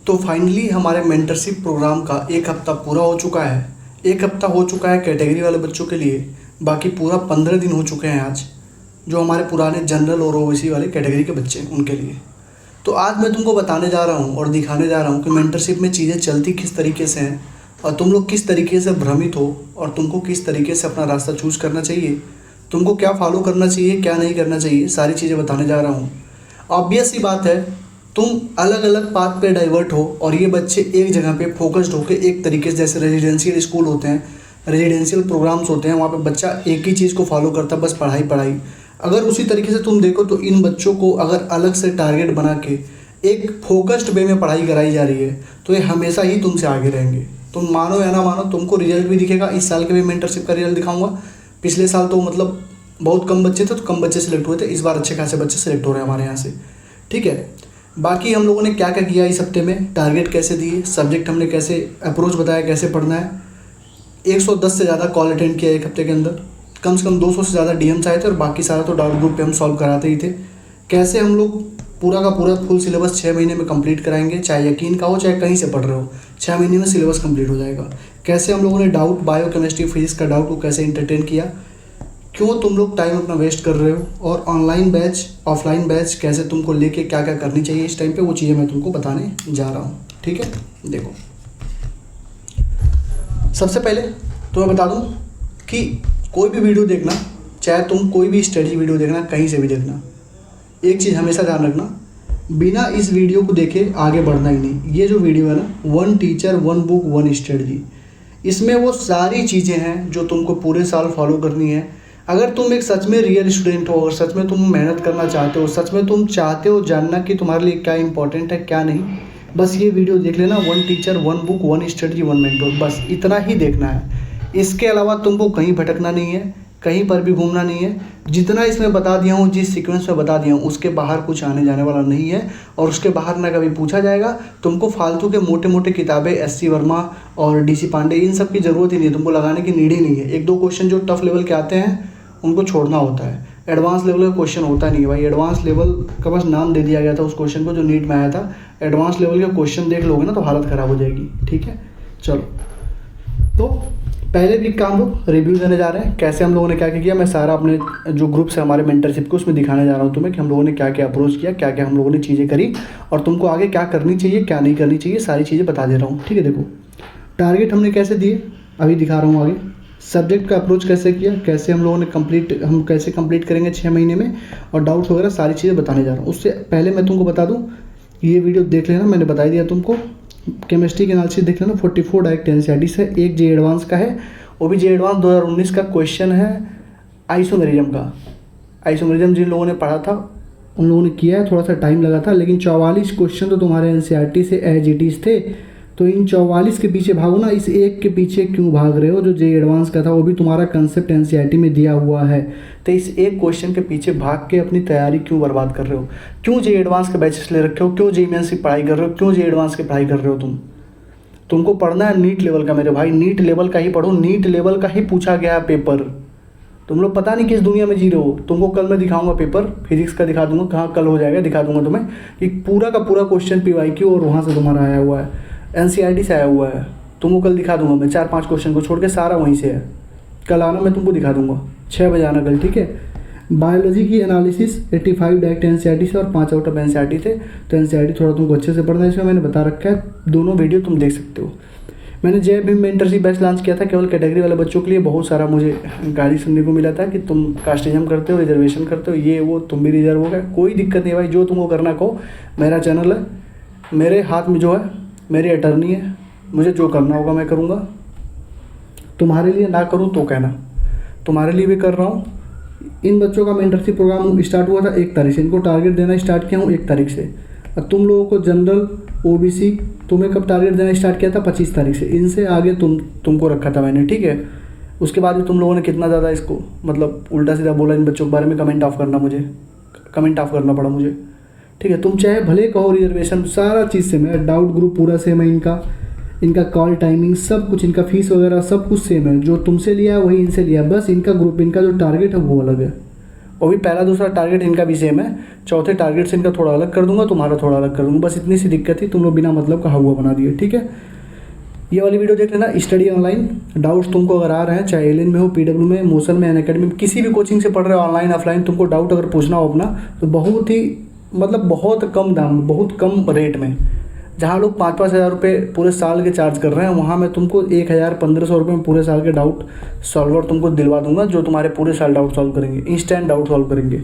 तो फाइनली हमारे mentorship programme का एक हफ़्ता पूरा हो चुका है। एक हफ़्ता हो चुका है कैटेगरी वाले बच्चों के लिए, बाकी पूरा 15 दिन हो चुके हैं आज, जो हमारे पुराने जनरल और ओबीसी वाले कैटेगरी के बच्चे हैं उनके लिए। तो आज मैं तुमको बताने जा रहा हूँ और दिखाने जा रहा हूँ कि मेंटरशिप में चीज़ें चलती किस तरीके से हैं और तुम लोग किस तरीके से भ्रमित हो और तुमको किस तरीके से अपना रास्ता चूज़ करना चाहिए, तुमको क्या फॉलो करना चाहिए क्या नहीं करना चाहिए, सारी चीज़ें बताने जा रहा हूँ। ऑब्वियस सी बात है, तुम अलग अलग पाथ पे डाइवर्ट हो और ये बच्चे एक जगह पे फोकस्ड होकर एक तरीके से, जैसे रेजिडेंशियल स्कूल होते हैं, रेजिडेंशियल प्रोग्राम्स होते हैं, वहाँ पे बच्चा एक ही चीज़ को फॉलो करता है, बस पढ़ाई पढ़ाई। अगर उसी तरीके से तुम देखो तो इन बच्चों को अगर अलग से टारगेट बना के एक फोकस्ड वे में पढ़ाई कराई जा रही है तो ये हमेशा ही तुमसे आगे रहेंगे। तुम मानो या ना मानो, तुमको रिजल्ट भी दिखेगा। इस साल के भी मेंटरशिप का रिजल्ट दिखाऊंगा। पिछले साल तो मतलब बहुत कम बच्चे थे तो कम बच्चे सिलेक्ट हुए थे, इस बार अच्छे खासे बच्चे सिलेक्ट हो रहे हैं हमारे यहाँ से, ठीक है। बाकी हम लोगों ने क्या क्या किया इस हफ्ते में, टारगेट कैसे दिए, सब्जेक्ट हमने कैसे अप्रोच बताया, कैसे पढ़ना है। 110 से ज़्यादा कॉल अटेंड किया एक हफ्ते के अंदर, कम से कम 200 से ज़्यादा डीएम्स आए थे और बाकी सारा तो डाउट ग्रुप पे हम सॉल्व कराते ही थे। कैसे हम लोग पूरा का पूरा फुल सिलेबस 6 महीने में कंप्लीट कराएंगे, चाहे यकीन का हो चाहे कहीं से पढ़ रहे हो, 6 महीने में सिलेबस कंप्लीट हो जाएगा। कैसे हम लोगों ने डाउट, बायो केमिस्ट्री फिजिक्स का डाउट को कैसे इंटरटेन किया, क्यों तुम लोग टाइम अपना वेस्ट कर रहे हो, और ऑनलाइन बैच ऑफलाइन बैच कैसे तुमको लेके क्या क्या करनी चाहिए इस टाइम पे, वो चीज़ें मैं तुमको बताने जा रहा हूँ, ठीक है। देखो, सबसे पहले तो मैं बता दूँ कि कोई भी वीडियो देखना, चाहे तुम कोई भी स्टडी वीडियो देखना, कहीं से भी देखना, एक चीज़ हमेशा ध्यान रखना, बिना इस वीडियो को देखे आगे बढ़ना ही नहीं। ये जो वीडियो है ना, 1 टीचर 1 बुक 1 स्ट्रेटजी, इसमें वो सारी चीज़ें हैं जो तुमको पूरे साल फॉलो करनी है। अगर तुम एक सच में रियल स्टूडेंट हो और सच में तुम मेहनत करना चाहते हो, सच में तुम चाहते हो जानना कि तुम्हारे लिए क्या इंपॉर्टेंट है क्या नहीं, बस ये वीडियो देख लेना। 1 टीचर 1 बुक 1 स्ट्रेटजी 1 मेंटोर, बस इतना ही देखना है। इसके अलावा तुमको कहीं भटकना नहीं है, कहीं पर भी घूमना नहीं है। जितना इसमें बता दिया हूँ, जिस सीक्वेंस में बता दिया हूँ, उसके बाहर कुछ आने जाने वाला नहीं है और उसके बाहर ना कभी पूछा जाएगा। तुमको फालतू के मोटे मोटे किताबें एससी वर्मा और डीसी पांडे, इन सब की ज़रूरत ही नहीं है, तुमको लगाने की नीड ही नहीं है। 1-2 क्वेश्चन जो टफ लेवल के आते हैं उनको छोड़ना होता है, एडवांस लेवल का क्वेश्चन होता नहीं है भाई। एडवांस लेवल का बस नाम दे दिया गया था उस क्वेश्चन को जो नीट में आया था। एडवांस लेवल के क्वेश्चन देख लोगे ना तो हालत ख़राब हो जाएगी, ठीक है। चलो, तो पहले भी काम लोग रिव्यू देने जा रहे हैं, कैसे हम लोगों ने क्या क्या किया। मैं सारा अपने जो ग्रुप्स है हमारे मेंटरशिप को, उसमें दिखाने जा रहा हूँ तुम्हें कि हम लोगों ने क्या क्या अप्रोच किया, क्या क्या हम लोगों ने चीज़ें करी और तुमको आगे क्या करनी चाहिए क्या नहीं करनी चाहिए, सारी चीज़ें बता दे रहा हूँ, ठीक है। देखो, टारगेट हमने कैसे दिए अभी दिखा रहा हूँ आगे। सब्जेक्ट का अप्रोच कैसे किया, कैसे हम लोगों ने हम कैसे कंप्लीट करेंगे 6 महीने में, और डाउट्स वगैरह सारी चीज़ें बताने जा रहा हूँ। उससे पहले मैं तुमको बता दूँ, ये वीडियो देख लेना, मैंने बता दिया तुमको। केमिस्ट्री के एनालिसिस देख लेना, 44 डायरेक्ट एनसीईआरटी से, एक जे एडवांस का है, वो भी जे एडवांस 2019 का क्वेश्चन है आइसोमेरिज्म का। आइसोमेरिज्म जिन लोगों ने पढ़ा था उन लोगों ने किया है, थोड़ा सा टाइम लगा था, लेकिन 44 क्वेश्चन तो तुम्हारे एनसीईआरटी से एज इट इज़ थे। तो इन 44 के पीछे भागो ना, इस एक के पीछे क्यों भाग रहे हो जो जे एडवांस का था, वो भी तुम्हारा कंसेप्ट एनसीईआरटी में दिया हुआ है। तो इस एक क्वेश्चन के पीछे भाग के अपनी तैयारी क्यों बर्बाद कर रहे हो, क्यों जे एडवांस के बैचेस ले रखे हो, क्यों जे मेंस की पढ़ाई कर रहे हो, क्यों जे एडवांस की पढ़ाई कर रहे हो। तुमको पढ़ना है नीट लेवल का मेरे भाई, नीट लेवल का ही पढ़ो, नीट लेवल का ही पूछा गया है पेपर। तुम लोग पता नहीं किस दुनिया में जी रहे हो। तुमको कल मैं दिखाऊंगा पेपर, फिजिक्स का दिखा दूंगा, कहाँ कल हो जाएगा, दिखा दूंगा तुम्हें कि पूरा का पूरा क्वेश्चन पीवाईक्यू और वहाँ से तुम्हारा आया हुआ है, एनसीईआरटी से आया हुआ है। तुमको कल दिखा दूंगा मैं, 4-5 क्वेश्चन को छोड़ के सारा वहीं से है। कल आना, मैं तुमको दिखा दूंगा, 6 बजे आना कल, ठीक है। बायोलॉजी की एनालिसिस 85 डायरेक्ट एनसीईआरटी से और 5 आउट ऑफ एनसीईआरटी थे। तो एनसीईआरटी थोड़ा तुमको अच्छे से पढ़ना है, इसमें मैंने बता रखा है, दोनों वीडियो तुम देख सकते हो। मैंने जय भीम मेंटरशिप बैच लॉन्च किया था केवल कैटेगरी वाले बच्चों के लिए। बहुत सारा मुझे गाली सुनने को मिला था कि तुम कास्टिज्म करते हो, रिजर्वेशन करते हो, ये वो, तुम भी रिजर्व हो गए। कोई दिक्कत नहीं भाई, जो तुमको करना कहो, मेरा चैनल है, मेरे हाथ में जो है मेरी अटर्नी है, मुझे जो करना होगा मैं करूँगा। तुम्हारे लिए ना करूँ तो कहना, तुम्हारे लिए भी कर रहा हूँ। इन बच्चों का मेंटरशिप प्रोग्राम स्टार्ट हुआ था 1 तारीख से, इनको टारगेट देना स्टार्ट किया हूँ 1 तारीख से। और तुम लोगों को जनरल ओबीसी तुम्हें कब टारगेट देना स्टार्ट किया था, 25 तारीख से। इनसे आगे तुमको रखा था मैंने, ठीक है। उसके बाद भी तुम लोगों ने कितना ज़्यादा इसको मतलब उल्टा सीधा बोला इन बच्चों के बारे में, कमेंट ऑफ करना पड़ा मुझे, ठीक है। तुम चाहे भले कहो रिजर्वेशन, सारा चीज़ सेम है, डाउट ग्रुप पूरा सेम है, इनका कॉल टाइमिंग सब कुछ, इनका फीस वगैरह सब कुछ सेम है। जो तुमसे लिया है वही इनसे लिया है, बस इनका ग्रुप, इनका जो टारगेट है वो अलग है। वो भी पहला दूसरा टारगेट इनका भी सेम है, चौथे टारगेट से इनका थोड़ा अलग कर दूंगा, तुम्हारा थोड़ा अलग कर दूंगा, बस इतनी सी दिक्कत थी, तुम लोग बिना मतलब का हुआ बना दिए। ठीक है, ये वाली वीडियो देख लेना। स्टडी ऑनलाइन, डाउट्स तुमको अगर आ रहे हैं, चाहे एलियन में हो, पीडब्ल्यू में, मोशन में, अनअकैडमी में, किसी भी कोचिंग से पढ़ रहे हो, ऑनलाइन ऑफलाइन, तुमको डाउट अगर पूछना हो अपना, तो बहुत ही मतलब बहुत कम दाम, बहुत कम रेट में, जहाँ लोग 5-5 हज़ार रुपये पूरे साल के चार्ज कर रहे हैं, वहाँ मैं तुमको 1,000-1,500 रुपये में पूरे साल के डाउट सॉल्वर तुमको दिलवा दूंगा, जो तुम्हारे पूरे साल डाउट सॉल्व करेंगे, इंस्टेंट डाउट सॉल्व करेंगे।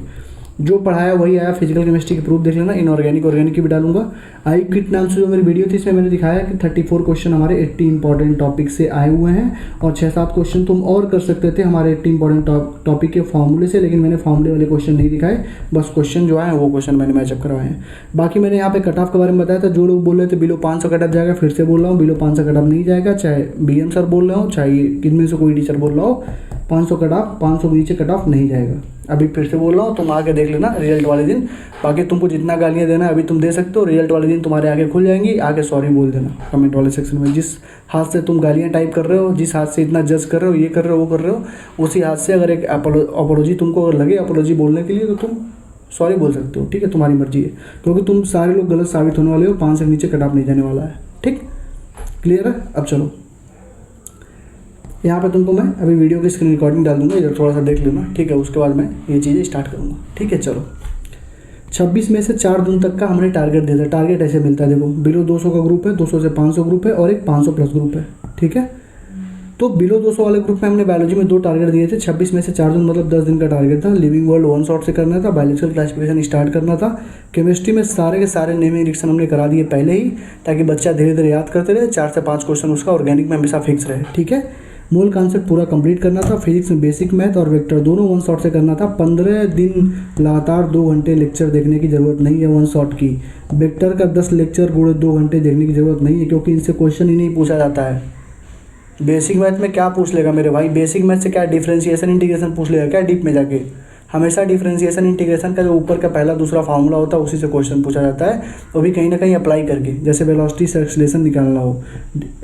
जो पढ़ाया वही आया। फिजिकल केमिस्ट्री की प्रूफ देख लेना, इनऑर्गेनिक ऑर्गेनिक की भी डालूंगा। आई क्विट नाम से जो मेरी वीडियो थी, इसमें मैंने दिखाया कि 34 क्वेश्चन हमारे 80 इंपॉर्टेंट टॉपिक से आए हुए हैं, और 6-7 क्वेश्चन तुम और कर सकते थे हमारे 80 इंपॉर्टेंट टॉपिक के फॉर्मूले से, लेकिन मैंने फॉर्मूले वाले क्वेश्चन नहीं दिखाए, बस क्वेश्चन जो आए वो क्वेश्चन मैंने मैचअप करवाए हैं। बाकी मैंने यहाँ पे कट ऑफ के बारे में बताया था, जो लोग बोल रहे थे बिलो 500 कट ऑफ जाएगा, फिर से बोल रहा हूँ बिलो 500 कट ऑफ नहीं जाएगा, चाहे BM सर बोल रहे हो, चाहे इनमें से कोई टीचर बोल रहा हो, 500 कट ऑफ, 500 के नीचे कट ऑफ नहीं जाएगा। अभी फिर से बोल रहा हूँ, तुम आके देख लेना रिजल्ट वाले दिन। बाकी तुमको जितना गालियाँ देना है अभी तुम दे सकते हो, रिजल्ट वाले दिन तुम्हारे आगे खुल जाएंगी, आके सॉरी बोल देना कमेंट वाले सेक्शन में। जिस हाथ से तुम गालियाँ टाइप कर रहे हो, जिस हाथ से इतना जज कर रहे हो, ये कर रहे हो, वो कर रहे हो, उसी हाथ से अगर एक अपोलॉजी तुमको अगर लगे अपोलॉजी बोलने के लिए, तो तुम सॉरी बोल सकते हो। ठीक है, तुम्हारी मर्जी है, क्योंकि तुम सारे लोग गलत साबित होने वाले हो। 5 से नीचे कट ऑफ नहीं जाने वाला है। ठीक, क्लियर है? अब चलो, यहाँ पे तुमको मैं अभी वीडियो की स्क्रीन रिकॉर्डिंग डाल दूंगा, इधर थोड़ा सा देख लेना। ठीक है, उसके बाद मैं ये चीज़ें स्टार्ट करूँगा। ठीक है, चलो 26 में से 4 जून तक का हमने टारगेट दिया था। टारगेट ऐसे मिलता है, देखो बिलो 200 का ग्रुप है, 200 से 500 ग्रुप है, और एक 500 प्लस ग्रुप है। ठीक है, तो बिलो 200 वाले ग्रुप में हमने बायोलॉजी में 2 टारगेट दिए थे। 26 में से 4 जून मतलब 10 दिन का टारगेट था। लिविंग वर्ल्ड 1 शॉट से करना था, बायोलॉजिकल क्लासिफिकेशन स्टार्ट करना था। केमिस्ट्री में सारे के सारे नेमिंग रिएक्शन हमने करा दिए पहले ही, ताकि बच्चा धीरे धीरे याद करते रहे। 4 से 5 क्वेश्चन उसका ऑर्गेनिक में हमेशा फिक्स रहे। ठीक है, मूल कॉन्सेप्ट पूरा कंप्लीट करना था। फिजिक्स में बेसिक मैथ और वेक्टर दोनों 1 शॉट से करना था। 15 दिन लगातार 2 घंटे लेक्चर देखने की ज़रूरत नहीं है 1 शॉट की। वेक्टर का 10 लेक्चर गुणे 2 घंटे देखने की ज़रूरत नहीं है, क्योंकि इनसे क्वेश्चन ही नहीं पूछा जाता है। बेसिक मैथ में क्या पूछ लेगा मेरे भाई? बेसिक मैथ से क्या डिफरेंशिएशन इंटीग्रेशन पूछ लेगा क्या डीप में जाके? हमेशा डिफरेंशिएशन इंटीग्रेशन का जो ऊपर का पहला दूसरा फार्मूला होता है उसी से क्वेश्चन पूछा जाता है, वो भी कहीं ना कहीं अप्लाई करके। जैसे वेलोसिटी से एक्सीलरेशन निकालना हो,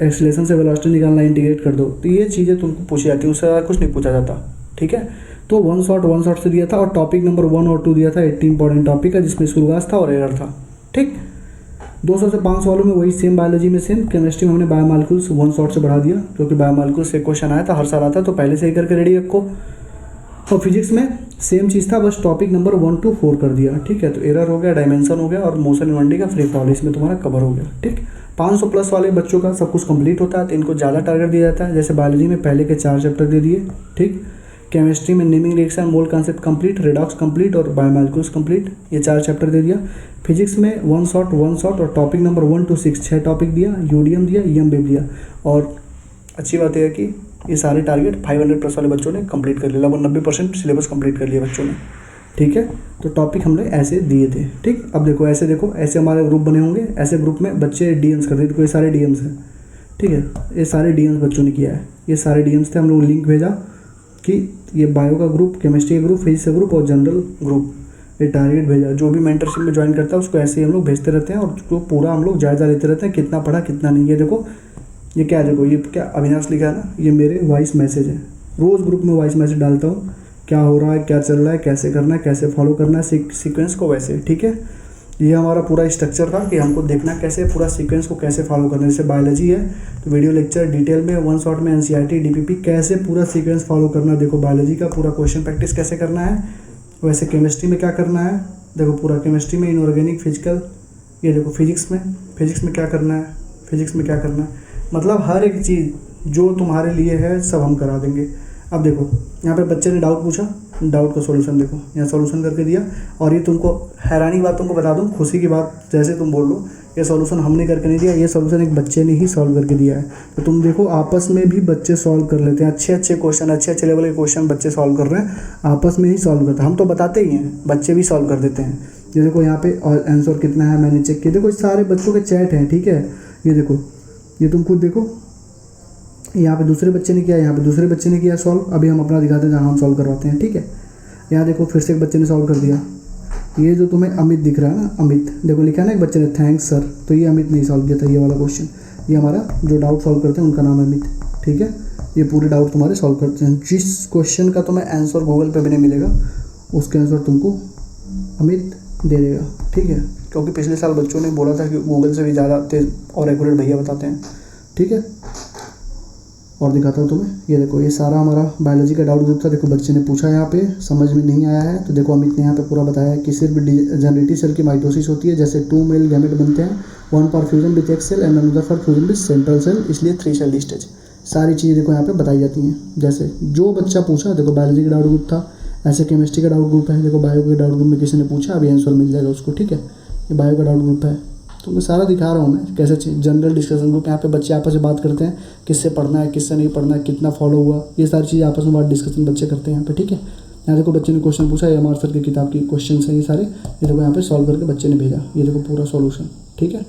एक्सीलरेशन से वेलोसिटी निकालना, इंटीग्रेट कर दो, तो ये चीज़ें तुमको पूछी जाती है, उससे ज़्यादा कुछ नहीं पूछा जाता। ठीक है, तो 1 शॉट से दिया था, और टॉपिक नंबर 1 और 2 दिया था। 80 इंपॉर्टेंट टॉपिक है, जिसमें शुरुआत था और एरर था। ठीक, 200 से 500 वालों में वही सेम, बायोलॉजी में सेम। केमिस्ट्री में हमने बायोमॉलिक्यूल्स 1 शॉट से बढ़ा दिया, क्योंकि बायोमॉलिक्यूल्स से क्वेश्चन आया था, हर साल आता, तो पहले से ही करके रेडी रखो। और फिजिक्स में सेम चीज़ था, बस टॉपिक नंबर 1 to 4 कर दिया। ठीक है, तो एरर हो गया, डायमेंशन हो गया, और मोशन इन 1D का फ्री फॉल इसमें तुम्हारा कवर हो गया। ठीक, 500 प्लस वाले बच्चों का सब कुछ कंप्लीट होता है, तो इनको ज़्यादा टारगेट दिया जाता है। जैसे बायोलॉजी में पहले के 4 चैप्टर दे दिए। ठीक, केमिस्ट्री में naming reaction, mole concept complete, redox complete और बायोमॉलिक्यूल्स कंप्लीट, ये 4 चैप्टर दे दिया। फिजिक्स में 1 शॉट और टॉपिक नंबर 1 to 6 6 टॉपिक दिया, यूडीएम दिया, ईएमबी दिया। और अच्छी बात यह है कि ये सारे टारगेट 500 प्लस वाले बच्चों ने कंप्लीट कर लिया, लगभग 90% सिलेबस कंप्लीट कर लिया बच्चों ने। ठीक है, तो टॉपिक हमने ऐसे दिए थे। ठीक, अब देखो ऐसे, देखो ऐसे हमारे ग्रुप बने होंगे, ऐसे ग्रुप में बच्चे डीएम्स करते थे, तो ये सारे डीएम्स हैं। ठीक है, ये सारे डीएम्स बच्चों ने किया है, ये सारे डीएम्स थे। हम लोग लिंक भेजा कि ये बायो का ग्रुप, केमिस्ट्री का ग्रुप, फिजिक्स का ग्रुप और जनरल ग्रुप, ये टारगेट भेजा। जो भी मेंटरशिप में ज्वाइन करता है उसको ऐसे ही हम लोग भेजते रहते हैं, और उसको पूरा हम लोग जायजा लेते रहते हैं, कितना पढ़ा कितना नहीं। ये देखो, ये क्या, देखो ये क्या अविनाश लिखा है ना, ये मेरे वॉइस मैसेज है। रोज़ ग्रुप में वॉइस मैसेज डालता हूँ, क्या हो रहा है, क्या चल रहा है, कैसे करना है, कैसे फॉलो करना है सीक्वेंस को, वैसे। ठीक है, ये हमारा पूरा स्ट्रक्चर था कि हमको देखना कैसे पूरा सीक्वेंस को कैसे फॉलो करना है। जैसे बायोलॉजी है तो वीडियो लेक्चर डिटेल में 1 शॉट में एनसीईआरटी डीपीपी कैसे पूरा सीक्वेंस फॉलो करना है। देखो बायोलॉजी का पूरा क्वेश्चन प्रैक्टिस कैसे करना है, वैसे केमिस्ट्री में क्या करना है। देखो पूरा केमिस्ट्री में इनऑर्गेनिक, फिजिकल, ये देखो फिजिक्स में क्या करना है, फिजिक्स में क्या करना है, मतलब हर एक चीज़ जो तुम्हारे लिए है सब हम करा देंगे। अब देखो यहाँ पे बच्चे ने डाउट पूछा, डाउट का सॉल्यूशन देखो यहाँ सॉल्यूशन करके दिया। और ये तुमको हैरानी की बात तुमको बता दूँ, खुशी की बात, जैसे तुम बोल लो ये सॉल्यूशन हमने करके नहीं दिया, ये सॉल्यूशन एक बच्चे ने ही सॉल्व करके दिया है। तो तुम देखो आपस में भी बच्चे सॉल्व कर लेते हैं, अच्छे क्वेश्चन, अच्छे लेवल के क्वेश्चन बच्चे सॉल्व कर रहे हैं, आपस में ही सॉल्व करते हैं। हम तो बताते ही हैं, बच्चे भी सॉल्व कर देते हैं। ये देखो यहाँ पे आंसर कितना है मैंने चेक किया, देखो सारे बच्चों के चैट हैं। ठीक है, ये देखो, ये तुम खुद देखो, यहाँ पे दूसरे बच्चे ने किया, यहाँ पे दूसरे बच्चे ने किया सॉल्व। अभी हम अपना दिखाते हैं जहाँ हम सॉल्व करवाते हैं। ठीक है, यहाँ देखो फिर से एक बच्चे ने सॉल्व कर दिया। ये जो तुम्हें अमित दिख रहा है ना, अमित, देखो लिखा है ना एक बच्चे ने थैंक्स सर, तो ये अमित नहीं सॉल्व किया था ये वाला क्वेश्चन। ये हमारा जो डाउट सॉल्व करते हैं उनका नाम है अमित। ठीक है, ये पूरे डाउट तुम्हारे सॉल्व करते हैं। जिस क्वेश्चन का तुम्हें आंसर गूगल पे भी नहीं मिलेगा उसके आंसर तुमको अमित दे देगा, ठीक है। क्योंकि पिछले साल बच्चों ने बोला था कि गूगल से भी ज़्यादा तेज और एक्यूरेट भैया बताते हैं, ठीक है। और दिखाता हूँ तुम्हें, ये देखो ये सारा हमारा बायोलॉजी का डाउट ग्रुप था। देखो बच्चे ने पूछा यहाँ पे, समझ में नहीं आया है तो देखो अमित ने यहाँ पे पूरा बताया है कि सिर्फ जनरेटिव सेल की माइटोसिस होती है, जैसे 2 मेल गैमेट बनते हैं, 1 for fusion with X cell and another for fusion with central cell, इसलिए 3 सेल स्टेज। सारी चीज़ें देखो यहाँ पे बताई जाती हैं। जैसे जो बच्चा पूछा, देखो बायोलॉजी का डाउट ग्रुप था, ऐसे केमिस्ट्री का डाउट ग्रुप है, देखो बायो के डाउट ग्रुप में किसी ने पूछा, अभी आंसर मिल जाएगा उसको, ठीक है। ये बायो का डाउट ग्रुप है, तो मैं सारा दिखा रहा हूँ मैं कैसे जनरल डिस्कशन ग्रुप, यहाँ पे बच्चे आपस में बात करते हैं किससे पढ़ना है किससे नहीं पढ़ना है, कितना फॉलो हुआ, ये सारी चीज़ें आपस में बात डिस्कशन बच्चे करते हैं यहाँ पे, ठीक है। यहाँ देखो बच्चे ने क्वेश्चन पूछा, ये हमारे सर की किताब की क्वेश्चन है ये सारे, ये देखो यहाँ पे सॉल्व करके बच्चे ने भेजा, ये देखो पूरा सॉल्यूशन, ठीक है।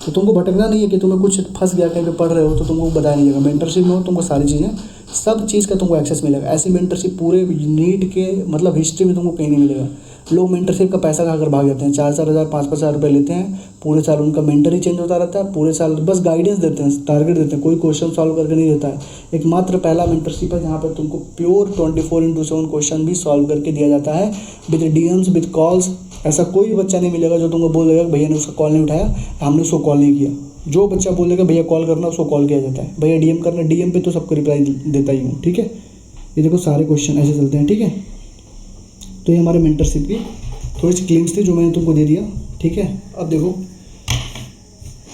तो तुमको भटकना नहीं है कि तुम्हें कुछ फंस गया कहीं पे पढ़ रहे हो तो तुमको बताया नहीं जाएगा। मेंटरशिप में हो तुमको सारी चीज़ें, सब चीज़ का तुमको एक्सेस मिलेगा। ऐसी मेंटरशिप पूरे नीट के मतलब हिस्ट्री में तुमको कहीं नहीं मिलेगा। लोग मेंटरशिप का पैसा खाकर भाग जाते हैं, 4-4 हज़ार 5-5 हज़ार रुपये लेते हैं, पूरे साल उनका मेंटर ही चेंज होता रहता है, पूरे साल बस गाइडेंस देते हैं, टारगेट देते हैं, कोई क्वेश्चन सॉल्व करके नहीं देता है। एक मात्र पहला मेंटरशिप है जहाँ पर तुमको प्योर 24/7 क्वेश्चन भी सॉल्व करके दिया जाता है, विद डीएम्स विद कॉल्स। ऐसा कोई बच्चा नहीं मिलेगा जो तुमको बोल देगा भैया ने उसका कॉल नहीं उठाया, हमने उसको कॉल नहीं किया। जो बच्चा बोल देगा भैया कॉल करना, उसको कॉल किया जाता है, भैया डीएम करना, डीएम पे तो सबको रिप्लाई देता ही हूँ, ठीक है। ये देखो सारे क्वेश्चन ऐसे चलते हैं, ठीक है। तो ये हमारे मेंटरशिप की थोड़ी सी क्लिप्स थी जो मैंने तुमको दे दिया, ठीक है। अब देखो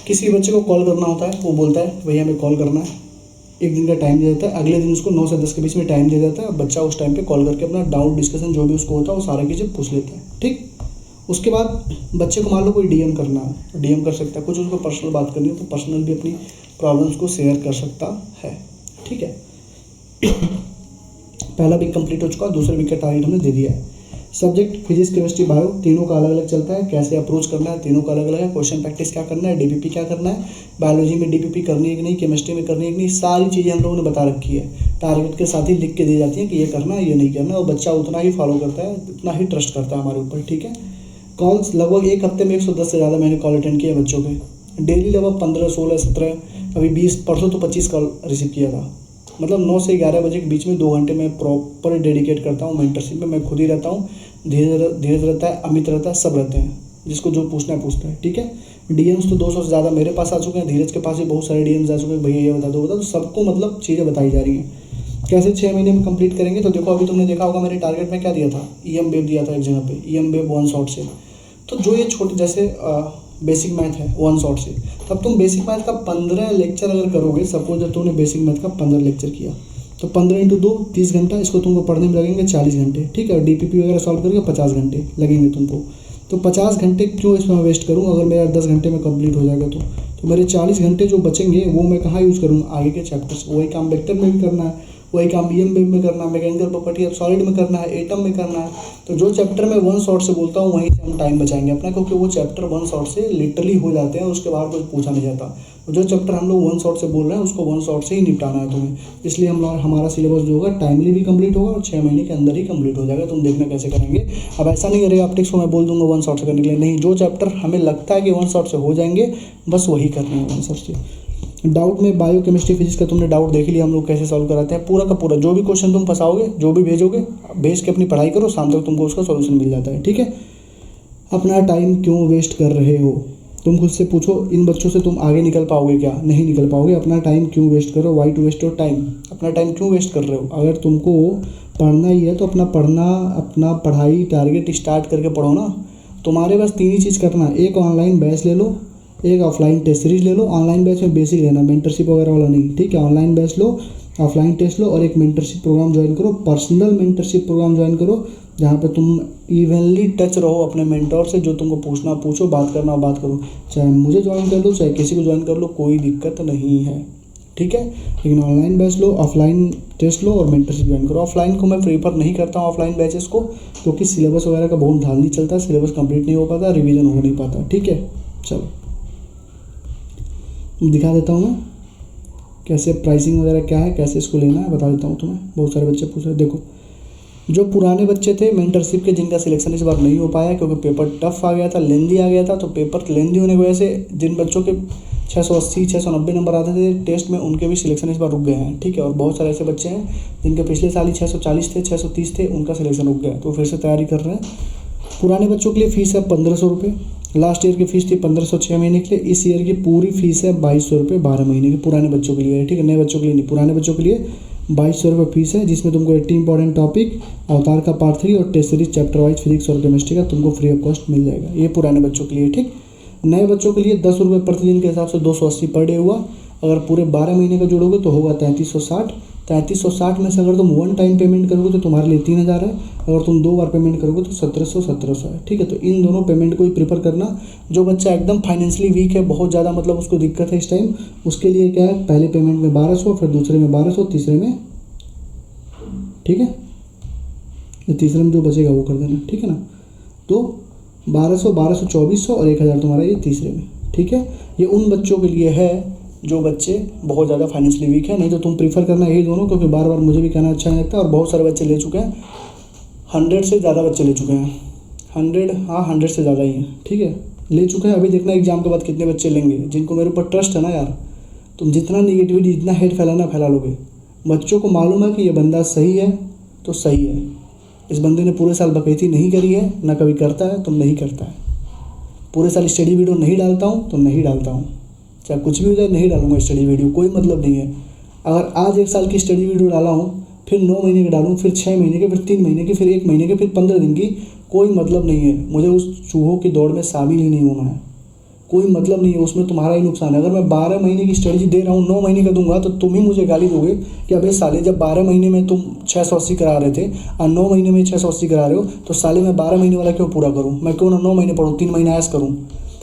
किसी बच्चे को कॉल करना होता है, वो बोलता है भैया हमें कॉल करना है, एक दिन का टाइम दे देता है, अगले दिन उसको 9 से 10 के बीच में टाइम दे देता है, बच्चा उस टाइम पे कॉल करके अपना डाउट डिस्कशन जो भी उसको होता है वो सारा चीज़ें पूछ लेता है, ठीक। उसके बाद बच्चे को मान लो कोई डीएम करना है तो डीएम कर सकता है, कुछ उसको पर्सनल बात करनी है तो पर्सनल भी अपनी प्रॉब्लम्स को शेयर कर सकता है, ठीक है। पहला वीक कंप्लीट हो चुका, दूसरे वीक का टारगेट हमने दे दिया है। सब्जेक्ट फिजिक्स केमिस्ट्री बायो तीनों का अलग अलग चलता है, कैसे अप्रोच करना है तीनों का अलग अलग है, क्वेश्चन प्रैक्टिस क्या करना है, डीपीपी क्या करना है, बायोलॉजी में डीपीपी करनी है कि नहीं, केमिस्ट्री में करनी है कि नहीं, सारी चीज़ें हम लोगों ने बता रखी है। टारगेट के साथ ही लिख के दी जाती है कि ये करना है ये नहीं करना, और बच्चा उतना ही फॉलो करता है, उतना ही ट्रस्ट करता है हमारे ऊपर, ठीक है। कॉल्स लगभग एक हफ्ते में 110 से ज़्यादा मैंने कॉल अटेंड किया बच्चों के, डेली लगभग 15, 16, 17, अभी 20, परसों तो 25 कॉल रिसीव किया था। मतलब 9 से 11 बजे के बीच में 2 घंटे मैं प्रॉपर डेडिकेट करता हूँ मेंटरशिप में। मैं खुद ही रहता हूँ, धीरज रहता है, अमित रहता है, सब रहते हैं, जिसको जो पूछना है पूछता है, ठीक है। डीएम्स तो 200 से ज़्यादा मेरे पास आ चुके हैं, धीरज के पास भी बहुत सारे डीएम्स आ चुके हैं, भैया ये बता दो तो सबको मतलब चीज़ें बताई जा रही हैं। कैसे 6 महीने में कंप्लीट करेंगे, तो देखो अभी तुमने देखा होगा मेरे टारगेट में क्या दिया था, ईएम वेव दिया था एक जगह पे, ईएम वेव 1 शॉट से। तो जो ये छोटे जैसे बेसिक मैथ है 1 शॉट से, तब तुम बेसिक मैथ का 15 लेक्चर अगर करोगे, सपोज जब तुमने बेसिक मैथ का 15 लेक्चर किया तो 15 × 2 30 घंटा, इसको तुमको पढ़ने में लगेंगे 40 घंटे, ठीक है। और डीपीपी वगैरह सॉल्व करके 50 घंटे लगेंगे तुमको। तो 50 घंटे क्यों इसमें वेस्ट करूँ, अगर मेरा 10 घंटे में कंप्लीट हो जाएगा तो मेरे 40 घंटे जो बचेंगे वो मैं कहाँ यूज़ करूँगा, आगे के चैप्टर्स। वही काम वेक्टर में भी करना है, वही काम ईएम वेव में करना है, मैकेनिकल प्रॉपर्टी ऑफ सॉलिड में करना है, एटम में करना है। तो जो चैप्टर मैं 1 शॉट से बोलता हूँ वहीं से हम टाइम बचाएंगे अपना, क्योंकि वो चैप्टर 1 शॉट से लिटरली हो जाते हैं, उसके बाद कुछ पूछा नहीं जाता। जो चैप्टर हम लोग 1 शॉट से बोल रहे हैं उसको 1 शॉट से ही निपटाना है तुम्हें, इसलिए हमारा सिलेबस जो होगा टाइमली भी कंप्लीट होगा और 6 महीने के अंदर ही कंप्लीट हो जाएगा। तुम देखना कैसे करेंगे। अब ऐसा नहीं करेगा ऑप्टिक्स को मैं बोल दूंगा 1 शॉट से करने के लिए, नहीं, जो चैप्टर हमें लगता है कि 1 शॉट से हो जाएंगे बस वही करने हैं 1 शॉट से। डाउट में बायो केमिस्ट्री फिजिक्स का तुमने डाउट देख लिया हम लोग कैसे सॉल्व कराते हैं, पूरा का पूरा जो भी क्वेश्चन तुम फंसाओगे, जो भी भेजोगे, भेज के अपनी पढ़ाई करो, शाम तक तुमको उसका सॉल्यूशन मिल जाता है, ठीक है। अपना टाइम क्यों वेस्ट कर रहे हो, तुम खुद से पूछो, इन बच्चों से तुम आगे निकल पाओगे क्या, नहीं निकल पाओगे। अपना टाइम क्यों वेस्ट करो, why to waste your time, अपना टाइम क्यों वेस्ट कर रहे हो। अगर तुमको पढ़ना ही है तो अपना पढ़ाई टारगेट स्टार्ट करके पढ़ो ना। तुम्हारे पास 3 ही चीज़ करना है, एक ऑनलाइन बैच ले लो, एक ऑफलाइन टेस्ट सीरीज ले लो। ऑनलाइन बैच में बेसिक लेना, मेंटरशिप वगैरह वाला नहीं, ठीक है। ऑनलाइन बैच लो, ऑफलाइन टेस्ट लो और एक मेंटरशिप प्रोग्राम ज्वाइन करो, पर्सनल मेंटरशिप प्रोग्राम ज्वाइन करो, जहाँ पे तुम इवनली टच रहो अपने मेंटोर से, जो तुमको पूछना पूछो, बात करना बात करो। चाहे मुझे ज्वाइन कर लो, चाहे किसी को ज्वाइन कर लो, कोई दिक्कत नहीं है, ठीक है। लेकिन ऑनलाइन बैच लो, ऑफलाइन टेस्ट लो और मेंटरशिप ज्वाइन करो। ऑफलाइन को मैं प्रीफर नहीं करता हूँ ऑफलाइन बैचेस को, क्योंकि सिलेबस वगैरह का बहुत ध्यान नहीं चलता, सिलेबस कंप्लीट नहीं हो पाता, रिवीजन हो नहीं पाता, ठीक है। चलो दिखा देता हूँ मैं कैसे प्राइसिंग वगैरह क्या है, कैसे इसको लेना है बता देता हूँ तुम्हें। बहुत सारे बच्चे पूछ रहे, देखो जो पुराने बच्चे थे मेंटरशिप के, जिनका सिलेक्शन इस बार नहीं हो पाया क्योंकि पेपर टफ आ गया था, लेंदी आ गया था, तो पेपर लेंदी होने की वजह से जिन बच्चों के 680 690 नंबर आते थे टेस्ट में, उनके भी सिलेक्शन इस बार रुक गए हैं, ठीक है। और बहुत सारे ऐसे बच्चे हैं जिनके पिछले साल ही 640 थे, 630 थे, उनका सिलेक्शन रुक गया, तो फिर से तैयारी कर रहे हैं। पुराने बच्चों के लिए फ़ीस है 1500 रुपये, लास्ट ईयर की फ़ीस थी 1500 6 महीने के लिए। इस ईयर की पूरी फ़ीस है 2200 रुपये 12 महीने की, पुराने बच्चों के लिए है, ठीक है, नए बच्चों के लिए नहीं, पुराने बच्चों के लिए 2200 रुपये फीस है, जिसमें तुमको 80 इंपॉर्टेंट टॉपिक, अवतार का पार्ट 3 और test series chapter wise physics और केमिस्ट्री का तुमको फ्री ऑफ कॉस्ट मिल जाएगा। ये पुराने बच्चों के लिए, ठीक। नए बच्चों के लिए 10 रुपये प्रतिदिन के हिसाब से 280 पर डे हुआ। अगर पूरे 12 महीने का जोड़ोगे तो होगा 3360। 3360 में से अगर तुम वन टाइम पेमेंट करोगे तो तुम्हारे लिए 3000 है, अगर तुम 2 बार पेमेंट करोगे तो 1700 है, ठीक है। तो इन दोनों पेमेंट को ही प्रीफर करना। जो बच्चा एकदम फाइनेंशियली वीक है, बहुत ज़्यादा मतलब उसको दिक्कत है इस टाइम, उसके लिए क्या है, पहले पेमेंट में 1200, फिर दूसरे में 1200, तीसरे में, ठीक है, ये तीसरे में जो बचेगा वो कर देना, ठीक है ना। तो 1200, 1200, 2400 और 1000 तुम्हारा ये तीसरे में, ठीक है। ये उन बच्चों के लिए है जो बच्चे बहुत ज़्यादा फाइनेंशियली वीक है, नहीं तो तुम प्रीफर करना यही दोनों, क्योंकि बार बार मुझे भी कहना अच्छा नहीं लगता। और बहुत सारे बच्चे ले चुके हैं, 100 से ज़्यादा बच्चे ले चुके हैं, 100 से ज़्यादा ही हैं, ठीक है, ले चुके हैं। अभी देखना एग्जाम के बाद कितने बच्चे लेंगे, जिनको मेरे ऊपर ट्रस्ट है ना यार। तुम जितना निगेटिविटी, जितना हेट फैलाना फैला लोगे। बच्चों को मालूम है कि ये बंदा सही है तो सही है, इस बंदे ने पूरे साल बकैती नहीं करी है, ना कभी करता है, तुम नहीं करता है। पूरे साल स्टडी वीडियो नहीं डालता हूँ तो नहीं डालता हूँ, चाहे कुछ भी हो जाए, नहीं डालूंगा स्टडी वीडियो, कोई मतलब नहीं है। अगर आज 1 साल की स्टडी वीडियो डाला हूँ, फिर 9 महीने की डालूँ, फिर 6 महीने के, फिर 3 महीने की, फिर 1 महीने के, फिर 15 दिन की, कोई मतलब नहीं है। मुझे उस चूहों की दौड़ में शामिल ही नहीं होना है, कोई मतलब नहीं है, उसमें तुम्हारा ही नुकसान है। अगर मैं 12 महीने की स्टडी दे रहा हूँ, 9 महीने का दूंगा, तो तुम ही मुझे गाली दोगे कि अबे साले, जब 12 महीने में तुम 680 करा रहे थे और 9 महीने में 680 करा रहे हो, तो साले मैं 12 महीने वाला क्यों पूरा करूँ, मैं क्यों ना 9 महीने पढ़ूँ, 3 महीने ऐस करूँ।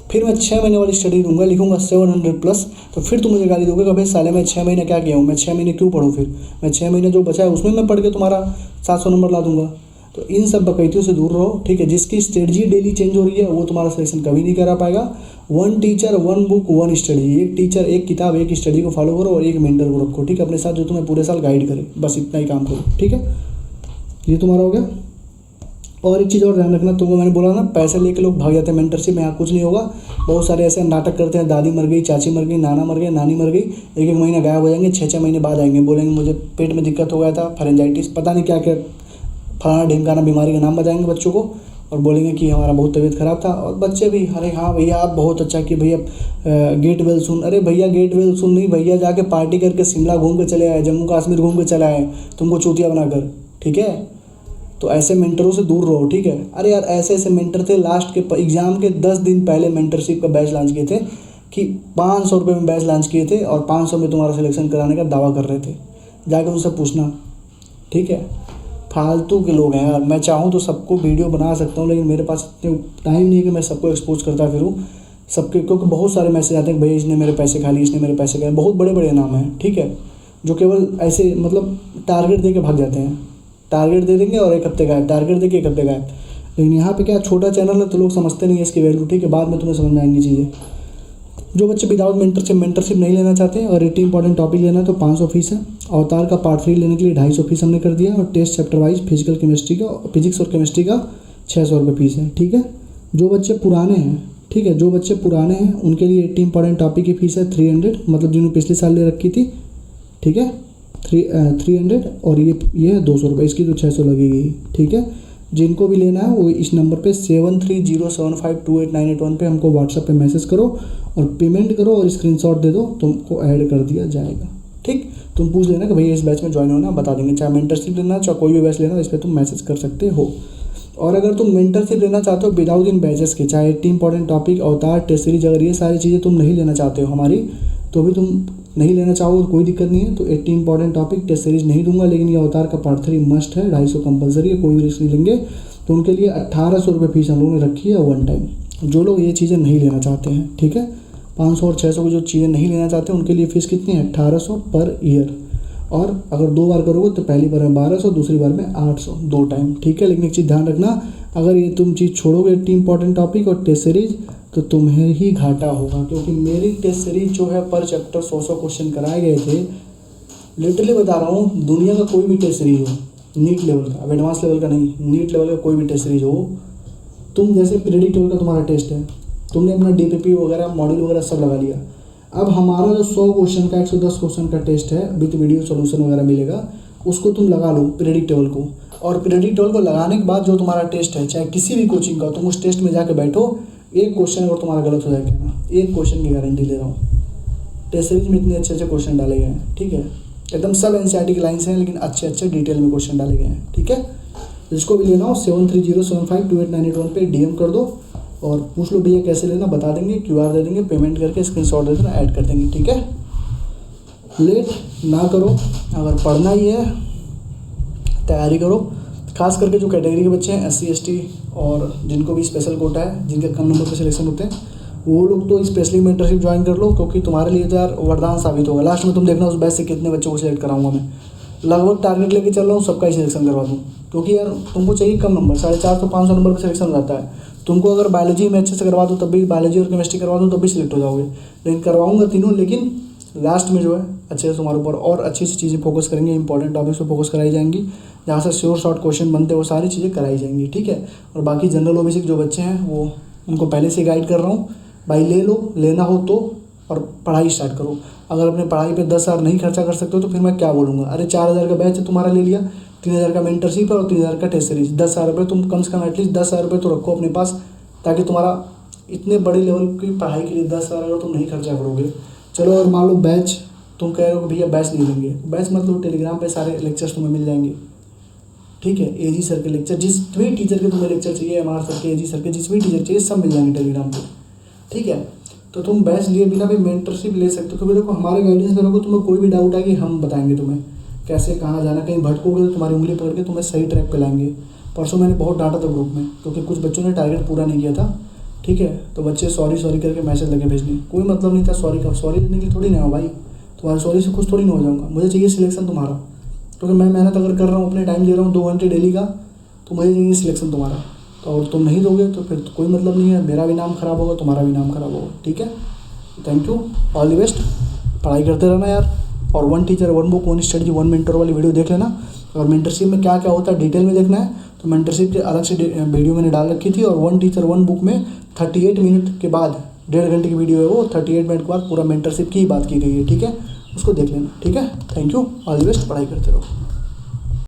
फिर मैं 6 महीने वाली स्टडी दूंगा, लिखूंगा 700+, तो फिर तुम मुझे गाली दोगे कि भाई साले मैं 6 महीने क्या किया हूँ, मैं 6 महीने क्यों पढ़ूँ, फिर मैं 6 महीने जो बचा है उसमें मैं पढ़ के तुम्हारा 700 नंबर ला दूंगा। तो इन सब बकैतियों से दूर रहो, ठीक है। जिसकी स्ट्रेटजी डेली चेंज हो रही है वो तुम्हारा सिलेक्शन कभी नहीं करा पाएगा। 1 टीचर 1 बुक 1 स्टडी, एक टीचर एक किताब एक स्टडी को फॉलो करो और एक मेंटर को रखो, ठीक है, अपने साथ, जो तुम्हें पूरे साल गाइड करे, बस इतना ही काम करो, ठीक है। ये तुम्हारा हो गया। और एक चीज़ और ध्यान रखना, तुमको मैंने बोला ना, पैसे लेके लोग भाग जाते हैं मेंटरशिप में, यहाँ कुछ नहीं होगा। बहुत सारे ऐसे नाटक करते हैं, दादी मर गई, चाची मर गई, नाना मर गया, नानी मर गई, 1-1 महीना गायब हो जाएंगे, 6-6 महीने बाद आएंगे, बोलेंगे मुझे पेट में दिक्कत हो गया था, फेरेंजाइटिस, पता नहीं क्या क्या फलाना ढिमकाना बीमारी का नाम बताएंगे बच्चों को, और बोलेंगे कि हमारा बहुत तबीयत ख़राब था। और बच्चे भी, अरे हाँ भैया आप बहुत अच्छा कि भैया गेट वेल सुन, अरे भैया गेट वेल सुन नहीं, भैया जाके पार्टी करके शिमला घूम के चले आए, जम्मू कश्मीर घूम के चले आए, तुमको चूतिया बनाकर, ठीक है। तो ऐसे मेंटरों से दूर रहो, ठीक है। अरे यार ऐसे ऐसे मेंटर थे, लास्ट के एग्ज़ाम के 10 दिन पहले मेंटरशिप का बैच लॉन्च किए थे कि 500 रुपये में बैच लॉन्च किए थे, और 500 में तुम्हारा सिलेक्शन कराने का दावा कर रहे थे, जाकर उनसे पूछना, ठीक है। फालतू के लोग हैं यार। मैं चाहूँ तो सबको वीडियो बना सकता हूँ, लेकिन मेरे पास इतने टाइम नहीं है कि मैं सबको एक्सपोज करता फिरूँ सबके, क्योंकि बहुत सारे मैसेज आते हैं कि भैया इसने मेरे पैसे खा लिए, इसने मेरे पैसे खाए, बहुत बड़े बड़े नाम हैं, ठीक है, जो केवल ऐसे मतलब टारगेट दे के भाग जाते हैं। टारगेट दे देंगे और 1 हफ्ते गायब, टारगेट दे के 1 हफ्ते गायब। लेकिन यहाँ पे क्या, छोटा चैनल है तो लोग समझते नहीं है इसकी वैल्यू, ठीक है, बाद में तुम्हें समझ में आएंगी चीज़ें। जो बच्चे विदाउट मेंटरशिप नहीं लेना चाहते और 80 इंपॉर्टेंट टॉपिक लेना है तो 500 फीस है। अवतार का पार्ट 3 लेने के लिए 250 फीस हमने कर दिया, और टेस्ट चैप्टर वाइज फिजिक्स और केमिस्ट्री का 600 रुपये फीस है, ठीक है। जो बच्चे पुराने हैं, ठीक है, जो बच्चे पुराने हैं उनके लिए 80 इंपॉर्टेंट टॉपिक की फीस है 300, मतलब जिन्होंने पिछले साल ले रखी थी, ठीक है, 300, और ये है 200 रुपये, इसकी तो 600 लगेगी, ठीक है। जिनको भी लेना है वो इस नंबर पे 7307528981 पे हमको व्हाट्सएप पे मैसेज करो और पेमेंट करो और स्क्रीनशॉट दे दो, तुमको ऐड कर दिया जाएगा, ठीक। तुम पूछ लेना कि भैया इस बैच में ज्वाइन होना, बता देंगे, चाहे मेंटरशिप लेना चाहे कोई भी बैच लेना, इस पर तुम मैसेज कर सकते हो। और अगर तुम मेंटरशिप लेना चाहते हो विदाउट इन बैचेस के, चाहे 80 इंपॉर्टेंट टॉपिक, अवतार, टेस्ट सीरीज, अगर ये सारी चीज़ें तुम नहीं लेना चाहते हो हमारी, तो भी तुम नहीं लेना चाहो तो कोई दिक्कत नहीं है। तो 80 इंपॉर्टेंट टॉपिक टेस्ट सीरीज नहीं दूंगा, लेकिन ये अवतार का पार्ट 3 मस्ट है, 250 कंपलसरी है, कोई भी रिस्क नहीं लेंगे। तो उनके लिए 1800 रुपये फीस हम लोगों ने रखी है 1 टाइम, जो लोग ये चीज़ें नहीं लेना चाहते हैं, ठीक है। 500 और 600 की जो चीज़ें नहीं लेना चाहते उनके लिए फ़ीस कितनी है, 1800 पर ईयर। और अगर 2 बार करोगे तो पहली बार में 1200, दूसरी बार में 800, 2 टाइम, ठीक है। लेकिन एक चीज़ ध्यान रखना, अगर ये तुम चीज़ छोड़ोगे 80 इंपॉर्टेंट टॉपिक और टेस्ट सीरीज, तो तुम्हें ही घाटा होगा, क्योंकि मेरी टेस्ट सीरीज जो है पर चैप्टर 100 क्वेश्चन कराए गए थे। लिटरली बता रहा हूँ, दुनिया का कोई भी टेस्ट सीरीज हो, नीट लेवल का, अब एडवांस लेवल का नहीं, नीट लेवल का कोई भी टेस्ट सीरीज हो, तुम जैसे प्रेडिक्ट लेवल का तुम्हारा टेस्ट है, तुमने अपना DPP वगैरह मॉड्यूल वगैरह सब लगा लिया, अब हमारा जो 100 क्वेश्चन का 110 क्वेश्चन का टेस्ट है विथ वीडियो सोल्यूशन वगैरह मिलेगा, उसको तुम लगा लो प्रेडिक्टेबल को। और प्रेडिक्टेबल को लगाने के बाद जो तुम्हारा टेस्ट है, चाहे किसी भी कोचिंग का, तुम उस टेस्ट में जाके बैठो, एक क्वेश्चन अगर तुम्हारा गलत हो जाएगा ना, एक क्वेश्चन की गारंटी ले रहा हूँ। टेस्ट सीरीज में इतने अच्छे अच्छे क्वेश्चन डाले गए हैं, ठीक है, एकदम सब एनसीईआरटी की लाइन्स हैं, लेकिन अच्छे अच्छे डिटेल में क्वेश्चन डाले गए हैं, ठीक है। जिसको भी लेना हो 7307528981 पे DM कर दो और पूछ लो भैया कैसे लेना, बता देंगे, QR दे देंगे, पेमेंट करके स्क्रीनशॉट दे देना, ऐड कर देंगे, ठीक है। लेट ना करो, अगर पढ़ना ही है तैयारी करो। खास करके जो कैटेगरी के बच्चे हैं SC ST और जिनको भी स्पेशल कोटा है, जिनके कम नंबर पर सिलेक्शन होते हैं, वो लोग तो स्पेशली मेंटरशिप ज्वाइन कर लो, क्योंकि तुम्हारे लिए तो यार वरदान साबित होगा। लास्ट में तुम देखना उस बैच से कितने बच्चों को सिलेक्ट कराऊंगा मैं। लगभग टारगेट लेके चल रहा हूँ, सबका ही सिलेक्शन करवा दूँ, क्योंकि यार तुमको चाहिए कम नंबर, 450-500 नंबर पर सिलेक्शन हो जाता है। तुमको अगर बायोलॉजी में अच्छे से करवा दूँ तब भी, बायोलॉजी और केमिस्ट्री करवा दूँ तब भी सिलेक्ट हो जाओगे, लेकिन करवाऊँगा तीनों, लेकिन लास्ट में जो है अच्छे से तुम्हारे ऊपर और अच्छी सी चीज़ें फोकस करेंगे, इंपॉर्टेंट टॉपिक्स पर फोकस कराई जाएंगी, जहाँ से श्योर शॉर्ट क्वेश्चन बनते हैं वो सारी चीज़ें कराई जाएंगी, ठीक है। और बाकी जनरल ओबीसी जो बच्चे हैं वो उनको पहले से गाइड कर रहा हूँ, भाई ले लो, लेना हो तो, और पढ़ाई स्टार्ट करो। अगर अपने पढ़ाई पे 10,000 नहीं खर्चा कर सकते हो तो फिर मैं क्या बोलूँगा। अरे 4,000 का बैच तुम्हारा ले लिया, 3,000 का मेंटरशिप है और 3,000 का टेस्ट सीरीज, 10,000 रुपये तुम कम से कम एटलीस्ट 10,000 रुपये तो रखो अपने पास, ताकि तुम्हारा इतने बड़े लेवल की पढ़ाई के लिए 10,000 अगर तुम नहीं खर्चा करोगे। चलो और मान लो बैच तुम कह रहे हो कि भैया बैच नहीं लेंगे, बैच मतलब टेलीग्राम पे सारे लेक्चर्स तुम्हें मिल जाएंगे, ठीक है। AG सर के लेक्चर, जिस भी टीचर के तुम्हें लेक्चर चाहिए, MR सर के, AG सर के, जिस भी टीचर चाहिए सब मिल जाएंगे टेलीग्राम पे, ठीक है। तो तुम बैच लिए बिना भी मेंटरशिप ले सकते हो, क्योंकि देखो हमारे गाइडेंस में रहोगे, तुम्हें कोई भी डाउट आएगी हम बताएंगे तुम्हें कैसे कहाँ जाना, कहीं भटकोगे तो तुम्हारी उंगली पकड़ के तुम्हें सही ट्रैक पे लाएंगे। परसों मैंने बहुत डांटा था ग्रुप में, क्योंकि कुछ बच्चों ने टारगेट पूरा नहीं किया था, ठीक है। तो बच्चे सॉरी करके मैसेज लगे भेजने, कोई मतलब नहीं था सॉरी का, सॉरी देने के लिए थोड़ी ना हो भाई, तुम्हारी सॉरी से खुश थोड़ी ना हो जाऊँगा। मुझे चाहिए सिलेक्शन तुम्हारा, क्योंकि मैं मेहनत अगर कर रहा हूँ, अपने टाइम दे रहा हूँ 2 घंटे डेली का, तो मुझे चाहिए सिलेक्शन तुम्हारा। तो और तुम नहीं दोगे तो फिर तो कोई मतलब नहीं है, मेरा भी नाम खराब होगा, तुम्हारा भी नाम खराब होगा, ठीक है। Thank you, all the best, पढ़ाई करते रहना यार। और 1 टीचर 1 बुक 1 स्टडी 1 मेंटर वाली वीडियो देख लेना। और मेंटरशिप में क्या क्या होता है डिटेल में देखना है तो मेंटरशिप की अलग से वीडियो मैंने डाल रखी थी। और 1 टीचर 1 बुक में 38 मिनट के बाद, 1.5 घंटे की वीडियो है वो, 38 मिनट के बाद पूरा मेंटरशिप की ही बात की गई है, ठीक है। उसको देख लेना, ठीक है। Thank you, all the best, पढ़ाई करते रहो।